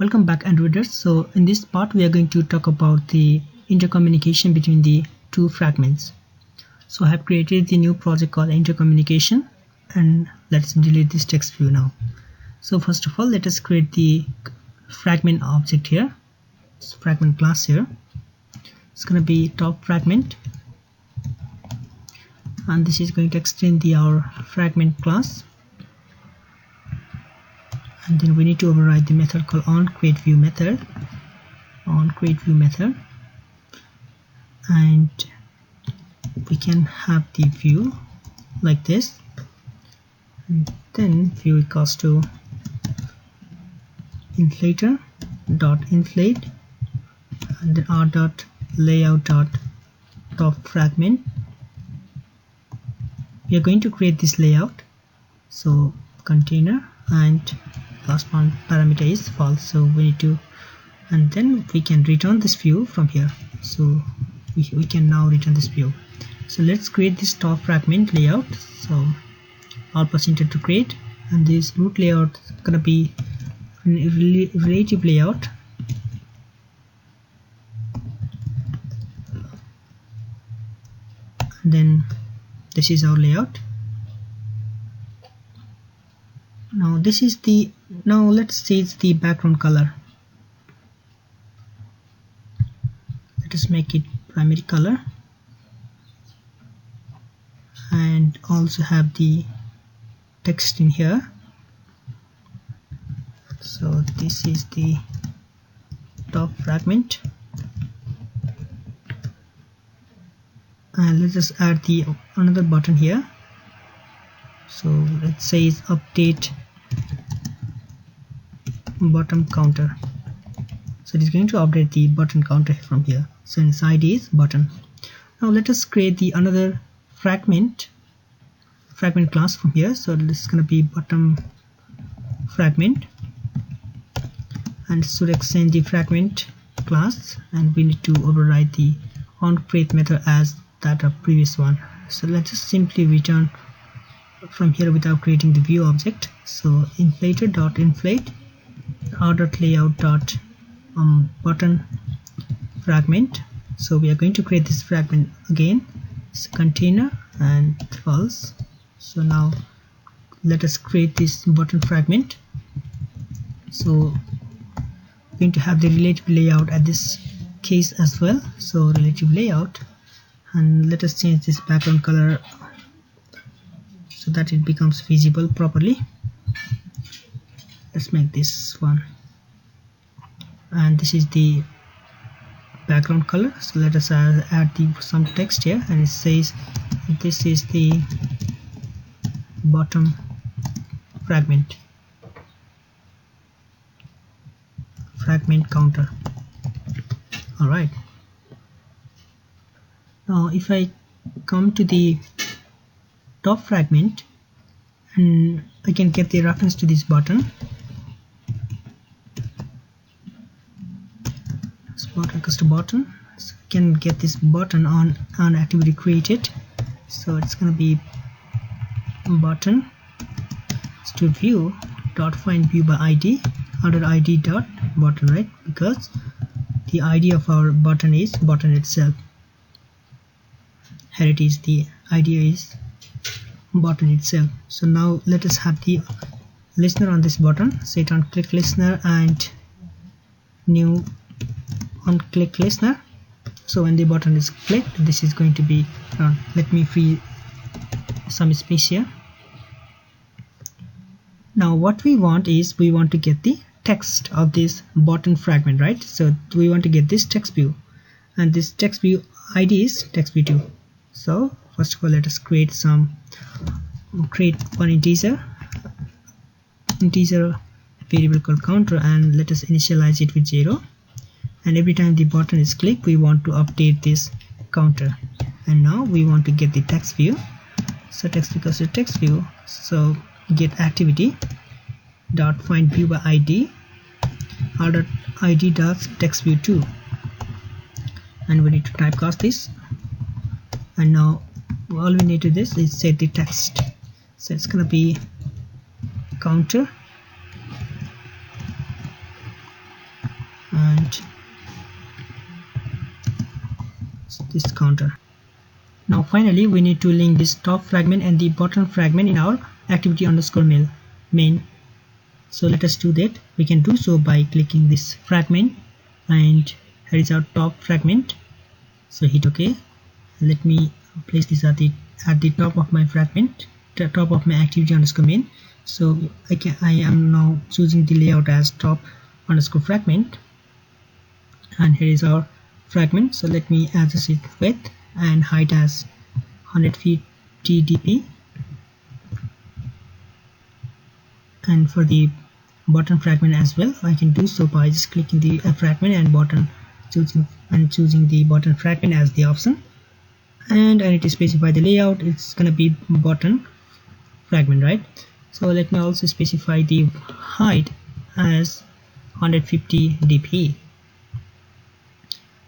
Welcome back, Androiders. So in this part we are going to talk about the intercommunication between the two fragments. So I have created the new project called intercommunication, and let's delete this text view now. So first of all, let us create the fragment object here. It's fragment class here. It's going to be top fragment, and this is going to extend our fragment class. And then we need to override the method called onCreateView method, and we can have the view like this, and then view equals to inflator dot inflate, and then r dot layout dot top fragment. We are going to create this layout, so container, and last one parameter is false, so we need to, and then we can return this view from here. So we can now return this view. So let's create this top fragment layout. So Alt plus enter to create, and this root layout is gonna be relative layout, and then this is our layout. Now this is the, now let's change the background color. Let us make it primary color, and also have the text in here. So this is the top fragment, and let us add the another button here. So let's say is update button counter. So it is going to update the button counter from here. So its ID is button. Now let us create the another fragment class from here. So this is going to be button fragment, and should extend the fragment class, and we need to override the onCreate method as that of previous one. So let's just simply return from here without creating the view object. So inflator dot inflate r dot layout dot button fragment. So we are going to create this fragment again. It's a container and false. So now let us create this button fragment. So we're going to have the relative layout at this case as well. So relative layout, and let us change this background color so that it becomes visible properly. Let's make this one, and this is the background color. So let us add some text here, and it says this is the bottom fragment counter. Alright, now if I come to the top fragment, and I can get the reference to this button. Button equals to button, so I can get this button on activity created. So it's going to be button to view dot find view by ID under ID dot button, right? Because the ID of our button is button itself. Here it is, the ID is button itself. So now let us have the listener on this button. Set on click listener and new on click listener. So when the button is clicked, this is going to be run. Let me free some space here. Now what we want is, we want to get the text of this button fragment, right? So we want to get this text view, and this text view ID is text view 2. So first of all, let us create one integer variable called counter, and let us initialize it with 0. And every time the button is clicked, we want to update this counter. And now we want to get the text view. So text equals to text view. So get activity dot find view by ID r dot ID dot text view 2, and we need to typecast this. And now all we need to do is set the text. So it's gonna be counter and this counter. Now finally we need to link this top fragment and the bottom fragment in our activity underscore main. So let us do that. We can do so by clicking this fragment, and here is our top fragment. So hit OK. Let me place this at the top of my fragment, the top of my activity underscore main. So I am now choosing the layout as top underscore fragment, and here is our fragment. So let me adjust it width and height as 150 dp, and for the bottom fragment as well I can do so by just clicking the fragment and bottom, choosing the bottom fragment as the option, and I need to specify the layout. It's gonna be bottom fragment, right? So let me also specify the height as 150 dp.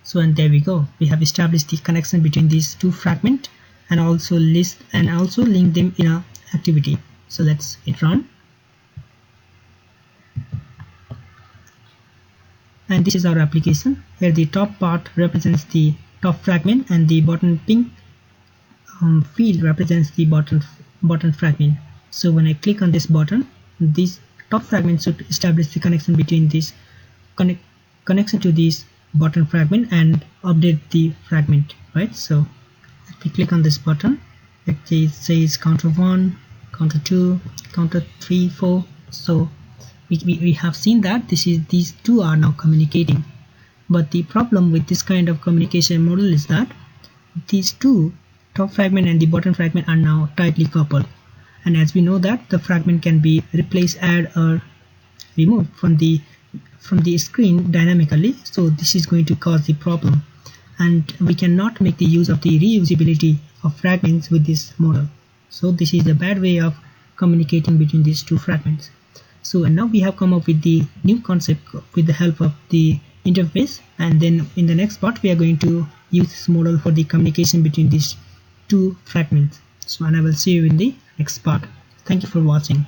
So and there we go, we have established the connection between these two fragments and also link them in a activity. So let's hit run, and this is our application. Here the top part represents the top fragment and the bottom pink field represents the bottom fragment. So when I click on this button, this top fragment should establish the connection between this connection to this bottom fragment and update the fragment, right? So if we click on this button, it says counter 1, counter 2, counter 3, 4. So we have seen that these two are now communicating, but the problem with this kind of communication model is that these two, top fragment and the bottom fragment, are now tightly coupled, and as we know that the fragment can be replaced, add or removed from the screen dynamically. So this is going to cause the problem, and we cannot make the use of the reusability of fragments with this model. So this is a bad way of communicating between these two fragments. So and now we have come up with the new concept with the help of the interface, and then in the next part we are going to use this model for the communication between these two fragments. So and I will see you in the next part. Thank you for watching.